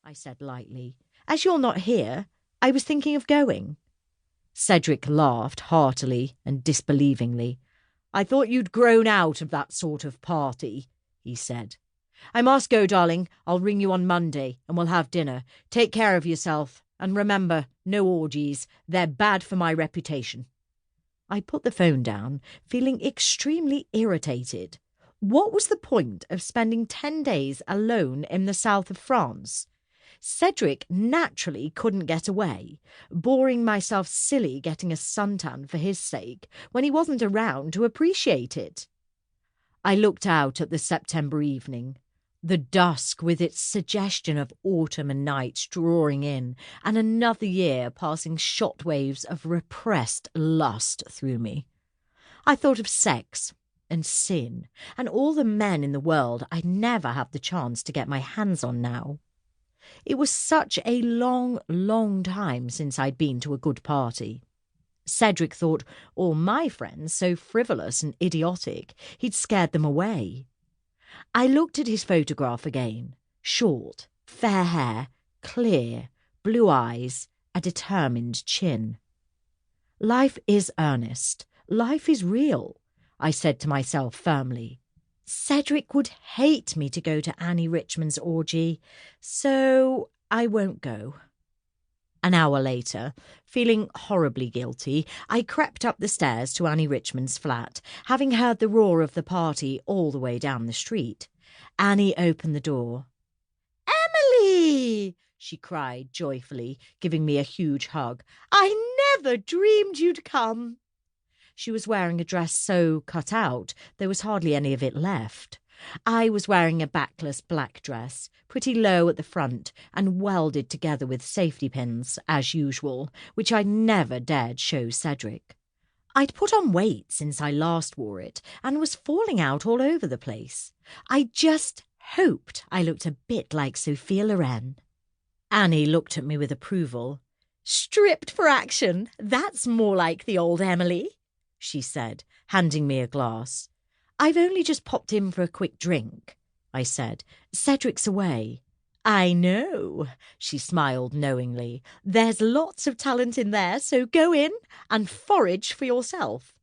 I said lightly. "As you're not here, I was thinking of going." Cedric laughed heartily and disbelievingly. "I thought you'd grown out of that sort of party," he said. "I must go, darling. I'll ring you on Monday and we'll have dinner. Take care of yourself. And remember, no orgies. They're bad for my reputation." I put the phone down, feeling extremely irritated. What was the point of spending 10 days alone in the south of France? Cedric naturally couldn't get away, boring myself silly getting a suntan for his sake when he wasn't around to appreciate it. I looked out at the September evening, the dusk with its suggestion of autumn and night drawing in, and another year passing shotwaves of repressed lust through me. I thought of sex and sin and all the men in the world I'd never have the chance to get my hands on now. It was such a long, long time since I'd been to a good party. Cedric thought all my friends so frivolous and idiotic he'd scared them away. I looked at his photograph again. Short, fair hair, clear, blue eyes, a determined chin. Life is earnest. Life is real, I said to myself firmly. Cedric would hate me to go to Annie Richmond's orgy, so I won't go. An hour later, feeling horribly guilty, I crept up the stairs to Annie Richmond's flat, having heard the roar of the party all the way down the street. Annie opened the door. "Emily!" she cried joyfully, giving me a huge hug. "I never dreamed you'd come." She was wearing a dress so cut out there was hardly any of it left. I was wearing a backless black dress, pretty low at the front and welded together with safety pins, as usual, which I never dared show Cedric. I'd put on weight since I last wore it and was falling out all over the place. I just hoped I looked a bit like Sophia Loren. Annie looked at me with approval. "Stripped for action, that's more like the old Emily," she said, handing me a glass. "I've only just popped in for a quick drink," I said. "Cedric's away." "I know," she smiled knowingly. "There's lots of talent in there, so go in and forage for yourself."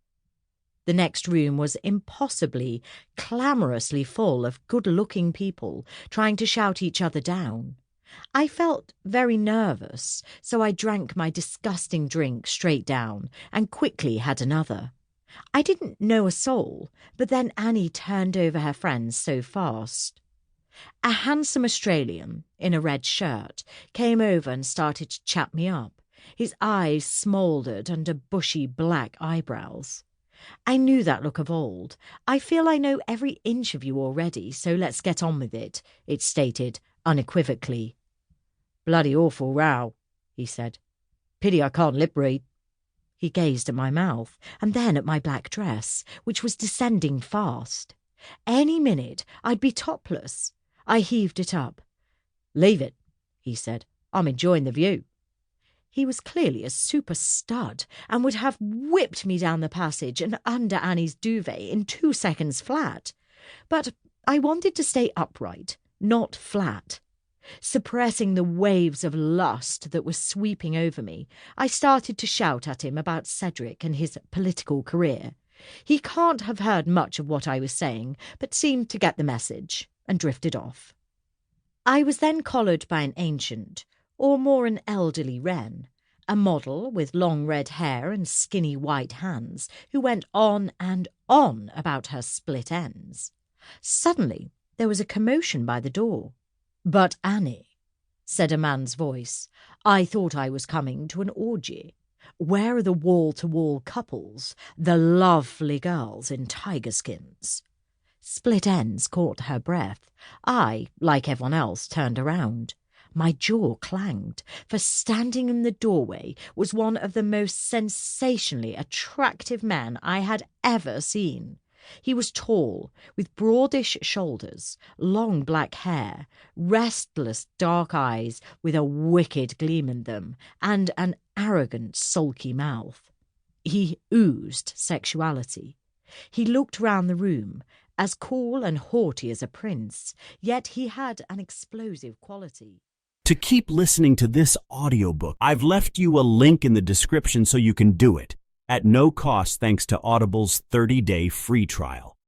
The next room was impossibly, clamorously full of good-looking people trying to shout each other down. I felt very nervous, so I drank my disgusting drink straight down and quickly had another. I didn't know a soul, but then Annie turned over her friends so fast. A handsome Australian, in a red shirt, came over and started to chat me up. His eyes smouldered under bushy black eyebrows. I knew that look of old. "I feel I know every inch of you already, so let's get on with it," it stated unequivocally. "Bloody awful row," he said. "Pity I can't lip read." He gazed at my mouth and then at my black dress, which was descending fast. Any minute I'd be topless. I heaved it up. "Leave it," he said. "I'm enjoying the view." He was clearly a super stud and would have whipped me down the passage and under Annie's duvet in 2 seconds flat. But I wanted to stay upright, not flat. Suppressing the waves of lust that were sweeping over me, I started to shout at him about Cedric and his political career. He can't have heard much of what I was saying, but seemed to get the message, and drifted off. I was then collared by an ancient, or more an elderly wren, a model with long red hair and skinny white hands, who went on and on about her split ends. Suddenly there was a commotion by the door. "But Annie," said a man's voice, "I thought I was coming to an orgy. Where are the wall-to-wall couples, the lovely girls in tiger skins?" Split ends caught her breath. I, like everyone else, turned around. My jaw clanged, for standing in the doorway was one of the most sensationally attractive men I had ever seen. He was tall, with broadish shoulders, long black hair, restless dark eyes with a wicked gleam in them, and an arrogant, sulky mouth. He oozed sexuality. He looked round the room, as cool and haughty as a prince, yet he had an explosive quality. To keep listening to this audiobook, I've left you a link in the description so you can do it, at no cost thanks to Audible's 30-day free trial.